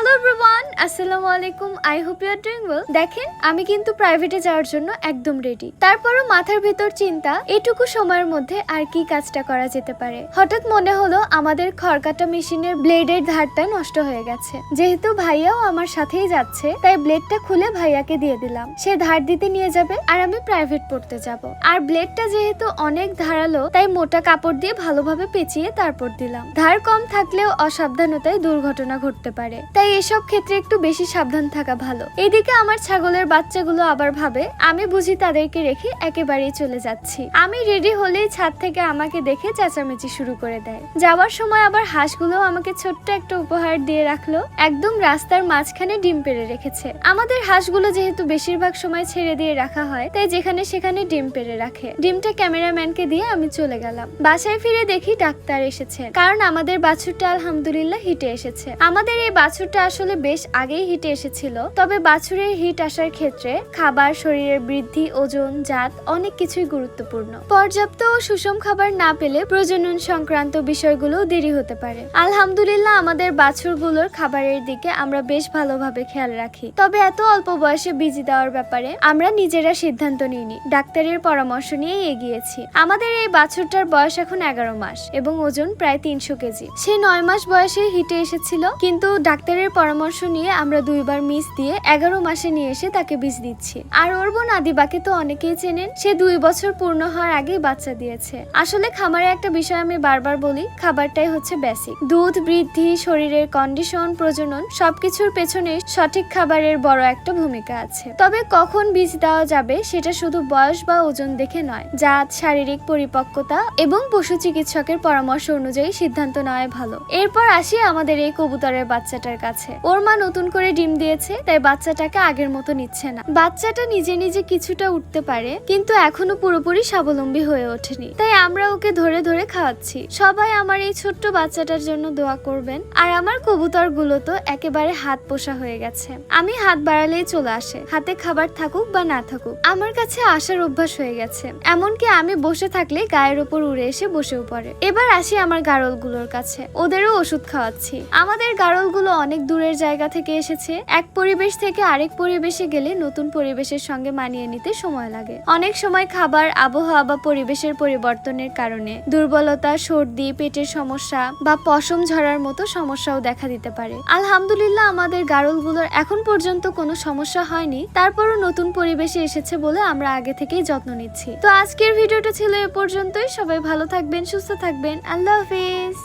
Hello everyone, আসসালামু আলাইকুম। I hope you are doing well. দেখেন, আমি কিন্তু প্রাইভেটে যাওয়ার জন্য একদম রেডি। তারপরও মাথার ভেতর চিন্তা, এটুকু সময়ের মধ্যে আর কি কাজটা করা যেতে পারে। হঠাৎ মনে হলো আমাদের খড়কাটা মেশিনের ব্লেডের ধারটা নষ্ট হয়ে গেছে। যেহেতু ভাইয়াও আমার সাথেই যাচ্ছে, তাই ব্লেডটা খুলে ভাইয়াকে দিয়ে দিলাম। সে ধার দিতে নিয়ে যাবে আর আমি প্রাইভেট পড়তে যাব। আর ব্লেডটা যেহেতু অনেক ধারালো, তাই মোটা কাপড় দিয়ে ভালোভাবে পেঁচিয়ে তারপর দিলাম। ধার কম থাকলেও অসাবধানতায় দুর্ঘটনা ঘটতে পারে, তাই এসব ক্ষেত্রে একটু বেশি সাবধান থাকা ভালো। এদিকে আমার ছাগলের বাচ্চাগুলো আবার ভাবে আমি বুঝি তাদেরকে রেখে একেবারেই চলে যাচ্ছি। আমি রেডি হলেই ছাদ থেকে আমাকে দেখে চেঁচামেচি শুরু করে দেয়। যাওয়ার সময় আবার হাঁসগুলো আমাকে ছোট্ট একটা উপহার দিয়ে রাখলো। একদম রাস্তার মাঝখানে ডিম পেড়ে রেখেছে। আমাদের হাঁসগুলো যেহেতু বেশিরভাগ সময় ছেড়ে দিয়ে রাখা হয়, তাই যেখানে সেখানে ডিম পেড়ে রাখে। ডিমটা ক্যামেরাম্যানকে দিয়ে আমি চলে গেলাম। বাসায় ফিরে দেখি ডাক্তার এসেছে, কারণ আমাদের বাছুরটা আলহামদুলিল্লাহ হিটে এসেছে। আমাদের এই বাছুরটা আসলে বেশ আগেই হিটে এসেছিল, তবে বাছুরের হিট আসার ক্ষেত্রে খাবার, শরীরের বৃদ্ধি, ওজন, জাত অনেক কিছুই গুরুত্বপূর্ণ। পর্যাপ্ত ও সুষম খাবার না পেলে প্রজনন সংক্রান্ত বিষয়গুলো দেরি হতে পারে। আলহামদুলিল্লাহ আমাদের বাছুরগুলোর খাবারের দিকে আমরা বেশ ভালোভাবে খেয়াল রাখি। তবে এত অল্প বয়সে বিজি দেওয়ার ব্যাপারে আমরা নিজেরা সিদ্ধান্ত নিইনি, ডাক্তারের পরামর্শ নিয়ে এগিয়েছি। আমাদের এই বাছুরটার বয়স এখন 11 মাস এবং ওজন প্রায় 300 কেজি। সে 9 মাস বয়সে হিটে এসেছিল, কিন্তু ডাক্তারের পরামর্শ নিয়ে আমরা 2 বার মিস দিয়ে 11 মাসে নিয়ে এসে তাকে বীজ দিচ্ছি। আর ওর বোন আদিবাকে তো অনেকেই চেনেন, সে 2 বছর পূর্ণ হওয়ার আগেই বাচ্চা দিয়েছে। আসলে খামারে একটা বিষয় আমি বারবার বলি, খাবারটাই হচ্ছে বেসিক। দুধ বৃদ্ধি, শরীরের কন্ডিশন, প্রজনন সবকিছুর পেছনে সঠিক খাবারের বড় একটা ভূমিকা আছে। তবে কখন বীজ দেওয়া যাবে সেটা শুধু বয়স বা ওজন দেখে নয়, জাত, শারীরিক পরিপক্কতা এবং পশু চিকিৎসকের পরামর্শ অনুযায়ী সিদ্ধান্ত নেওয়াই ভালো। এরপর আসি আমাদের এই কবুতরের বাচ্চাটার কাছে। ওর মা নতুন করে ডিম দিয়েছে, তাই বাচ্চাটাকে আগের মতো নিচ্ছে না। বাচ্চাটা নিজে নিজে কিছুটা উঠতে পারে, কিন্তু এখনো পুরোপুরি স্বাবলম্বী হয়ে ওঠেনি, তাই আমরা ওকে ধরে ধরে খাওয়াচ্ছি। সবাই আমার এই ছোট্ট বাচ্চাটার জন্য দোয়া করবেন। আর আমার কবুতর গুলো তো একেবারে হাত পোষা হয়ে গেছে। আমি হাত বাড়ালেই চলে আসে, হাতে খাবার থাকুক বা না থাকুক। আমার কাছে আসার অভ্যাস হয়ে গেছে, এমনকি আমি বসে থাকলে গায়ের ওপর উড়ে এসে বসেও পড়ে। এবার আসি আমার গাড়লগুলোর কাছে, ওদেরও ওষুধ খাওয়াচ্ছি। আমাদের গাড়লগুলো অনেক দূরের জায়গা থেকে এসেছে। এক পরিবেশ থেকে আরেক পরিবেশে গেলে নতুন পরিবেশের সঙ্গে মানিয়ে নিতে সময় লাগে। অনেক সময় খাবার, আবহাওয়া বা পরিবেশের পরিবর্তনের কারণে দুর্বলতা, সর্দি, পেটের সমস্যা বা পশম ঝরার মতো সমস্যাও দেখা দিতে পারে। আলহামদুলিল্লাহ আমাদের গাড়লগুলোর এখন পর্যন্ত কোনো সমস্যা হয়নি। তারপরও নতুন পরিবেশে এসেছে বলে আমরা আগে থেকেই যত্ন নিচ্ছি। তো আজকের ভিডিওটা ছিল এ পর্যন্তই। সবাই ভালো থাকবেন, সুস্থ থাকবেন। আল্লাহ হাফেজ।